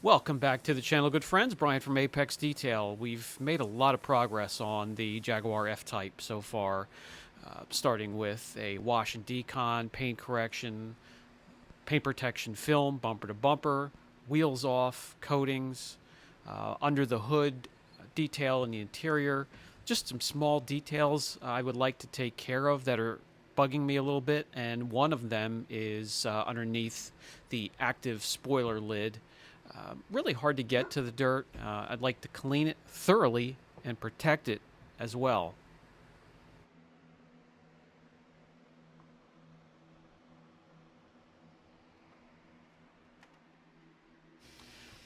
Welcome back to the channel, good friends. Brian from Apex Detail. We've made a lot of progress on the Jaguar F-type so far, starting with a wash and decon, paint correction, paint protection film, bumper to bumper, wheels off, coatings, under the hood, detail in the interior. Just some small details I would like to take care of that are bugging me a little bit, and one of them is underneath the active spoiler lid. Really hard to get to the dirt. I'd like to clean it thoroughly and protect it as well.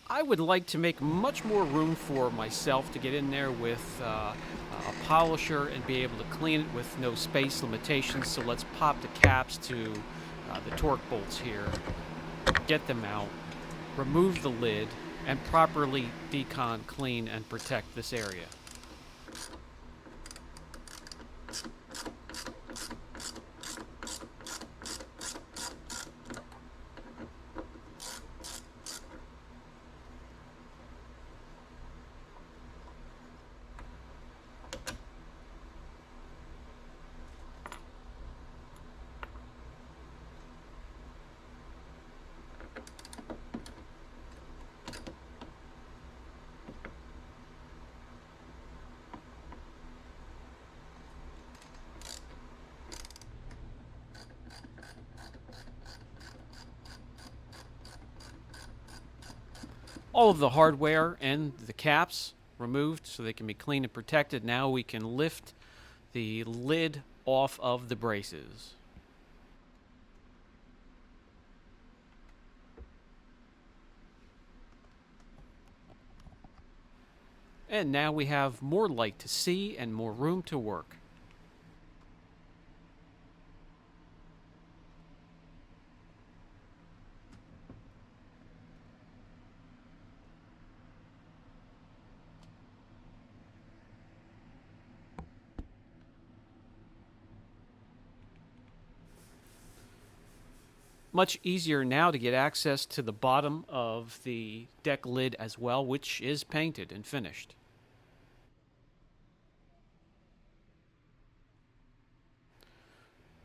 I would like to make much more room for myself to get in there with a polisher and be able to clean it with no space limitations. So let's pop the caps to the torque bolts here, get them out, remove the lid, and properly decon, clean, and protect this area. All of the hardware and the caps removed so they can be clean and protected. Now we can lift the lid off of the braces. And now we have more light to see and more room to work. Much easier now to get access to the bottom of the deck lid as well, which is painted and finished.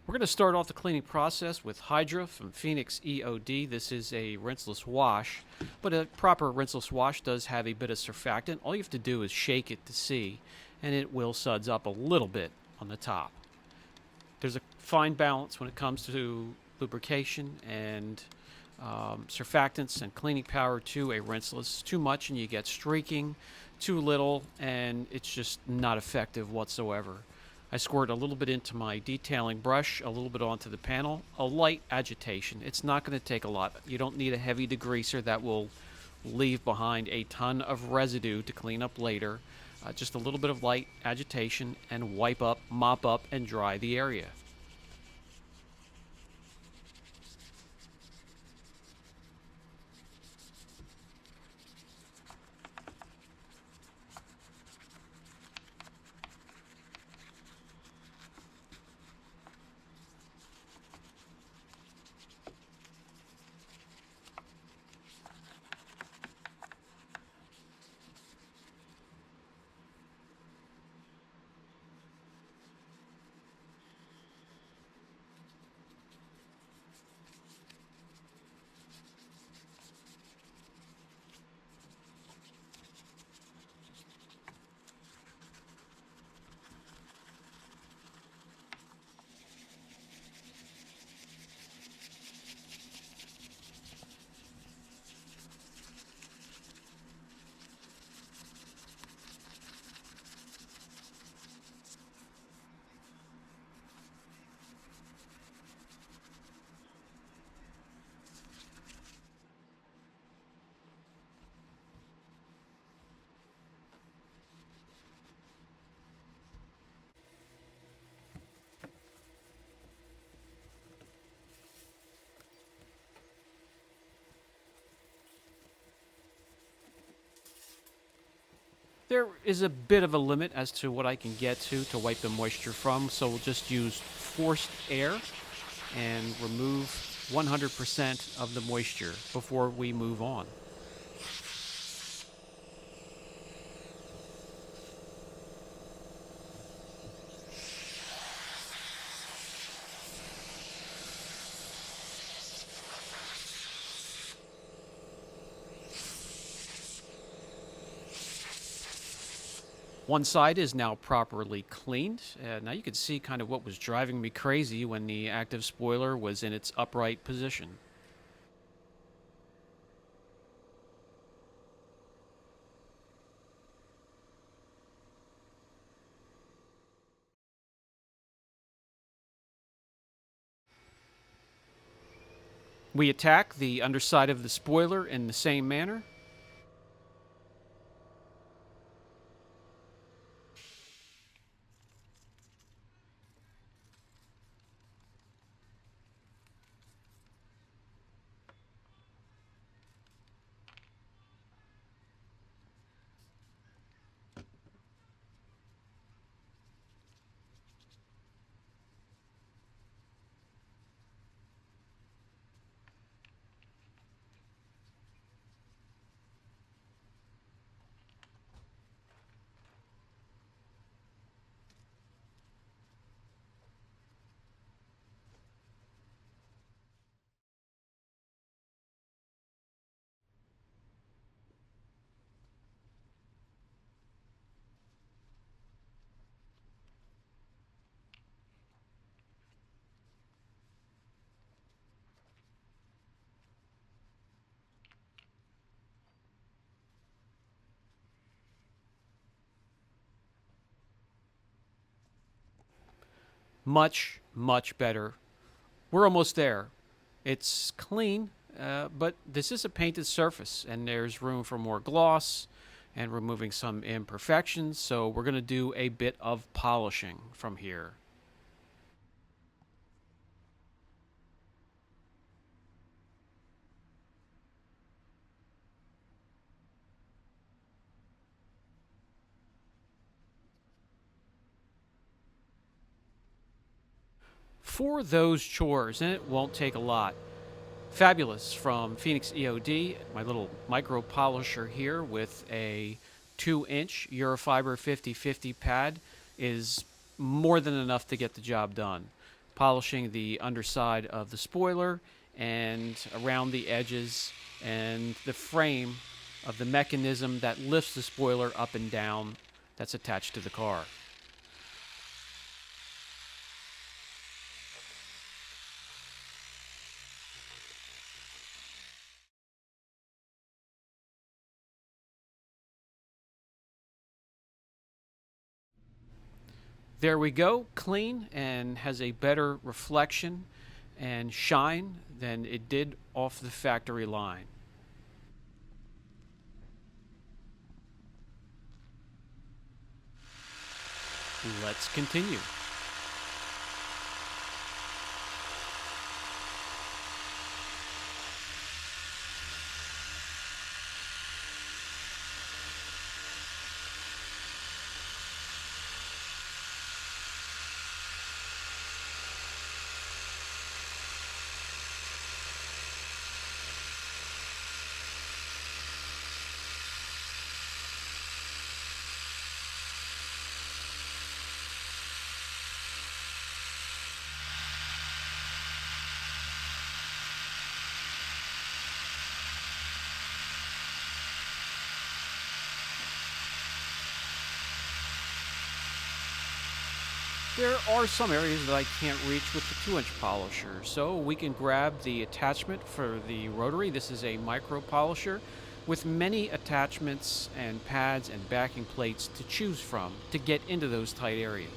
We're going to start off the cleaning process with Hydra from Phoenix EOD. This is a rinseless wash, but a proper rinseless wash does have a bit of surfactant. All you have to do is shake it to see, and it will suds up a little bit on the top. There's a fine balance when it comes to lubrication and surfactants and cleaning power to a rinseless. Too much and you get streaking, too little and it's just not effective whatsoever. I squirt a little bit into my detailing brush, a little bit onto the panel, a light agitation. It's not going to take a lot. You don't need a heavy degreaser that will leave behind a ton of residue to clean up later. Just a little bit of light agitation and wipe up, mop up, and dry the area. There is a bit of a limit as to what I can get to wipe the moisture from, so we'll just use forced air and remove 100% of the moisture before we move on. One side is now properly cleaned. Now you can see kind of what was driving me crazy when the active spoiler was in its upright position. We attack the underside of the spoiler in the same manner. Much, much better. We're almost there. It's clean, but this is a painted surface, and there's room for more gloss and removing some imperfections. So we're going to do a bit of polishing from here. For those chores, and it won't take a lot, Fabulous from Phoenix EOD, my little micro polisher here with a 2-inch Eurofiber 50/50 pad is more than enough to get the job done. Polishing the underside of the spoiler and around the edges and the frame of the mechanism that lifts the spoiler up and down that's attached to the car. There we go, clean and has a better reflection and shine than it did off the factory line. Let's continue. There are some areas that I can't reach with the 2-inch polisher, so we can grab the attachment for the rotary. This is a micro polisher with many attachments and pads and backing plates to choose from to get into those tight areas.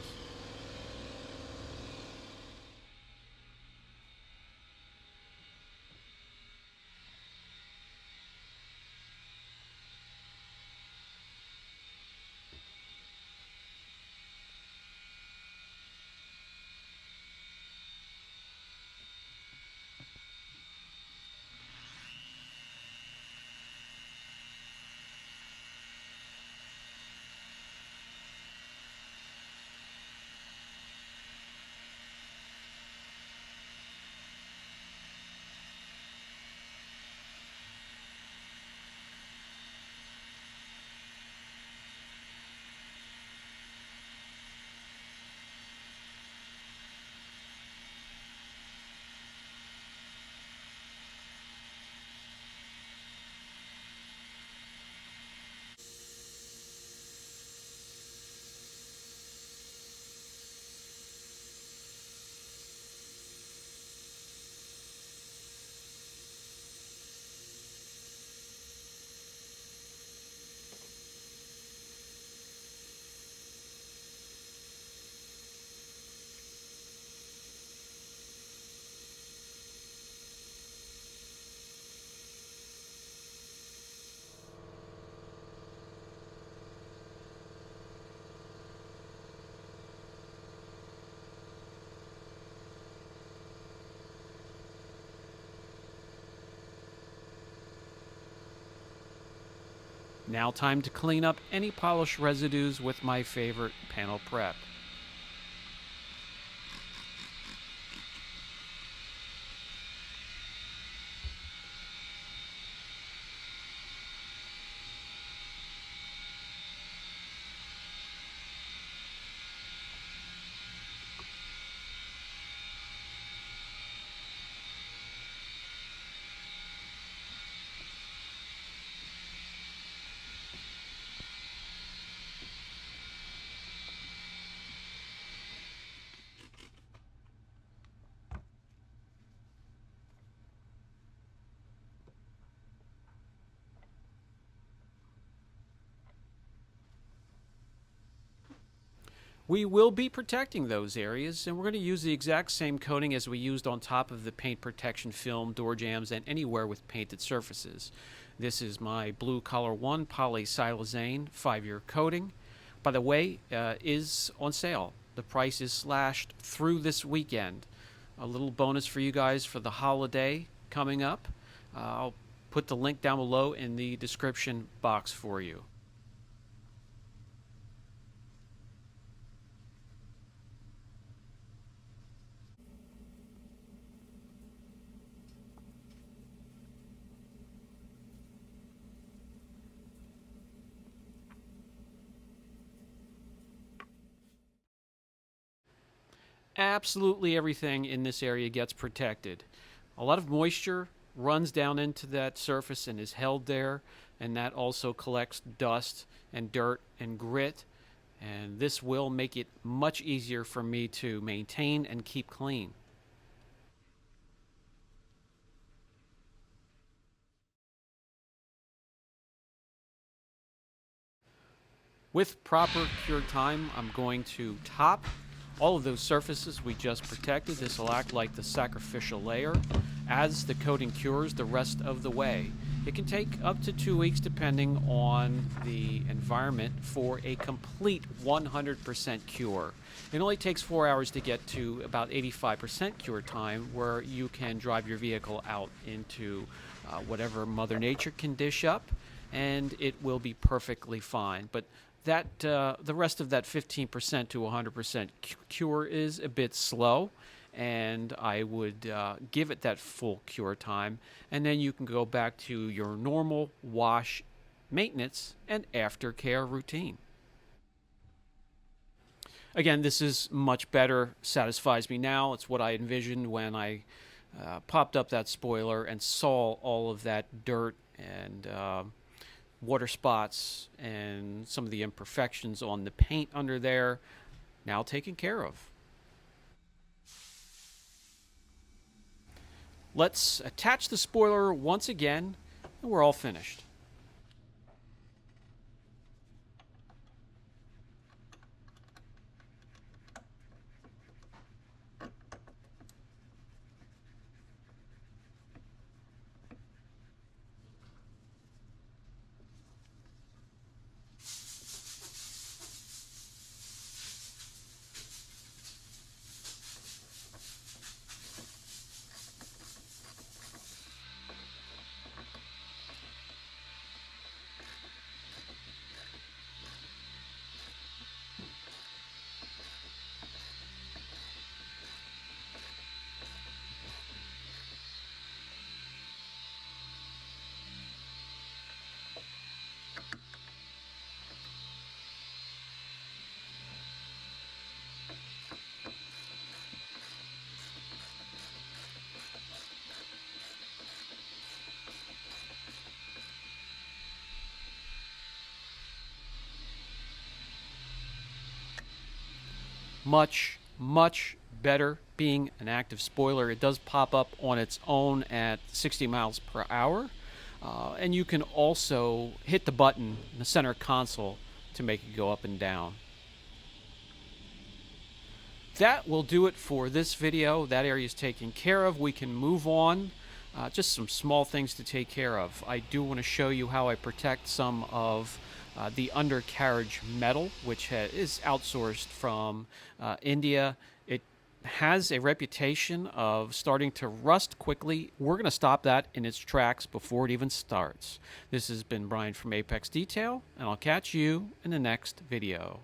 Now time to clean up any polish residues with my favorite panel prep. We will be protecting those areas, and we're going to use the exact same coating as we used on top of the paint protection film, door jambs, and anywhere with painted surfaces. This is my Blue Collar 1 polysilazane 5-year coating. By the way, is on sale. The price is slashed through this weekend. A little bonus for you guys for the holiday coming up. I'll put the link down below in the description box for you. Absolutely everything in this area gets protected. A lot of moisture runs down into that surface and is held there, and that also collects dust and dirt and grit, and this will make it much easier for me to maintain and keep clean. With proper cure time, I'm going to top all of those surfaces we just protected. This will act like the sacrificial layer as the coating cures the rest of the way. It can take up to 2 weeks depending on the environment for a complete 100% cure. It only takes 4 hours to get to about 85% cure time, where you can drive your vehicle out into whatever Mother Nature can dish up, and it will be perfectly fine. But that the rest of that 15% to 100% cure is a bit slow, and I would give it that full cure time, and then you can go back to your normal wash, maintenance, and aftercare routine. Again, this is much better, satisfies me now. It's what I envisioned when I popped up that spoiler and saw all of that dirt and water spots and some of the imperfections on the paint under there, now taken care of. Let's attach the spoiler once again, and we're all finished. Much better being an active spoiler. It does pop up on its own at 60 miles per hour. And you can also hit the button in the center console to make it go up and down. That will do it for this video. That area is taken care of. We can move on. Just some small things to take care of. I do want to show you how I protect some of the undercarriage metal, which is outsourced from India. It has a reputation of starting to rust quickly. We're going to stop that in its tracks before it even starts. This has been Brian from Apex Detail, and I'll catch you in the next video.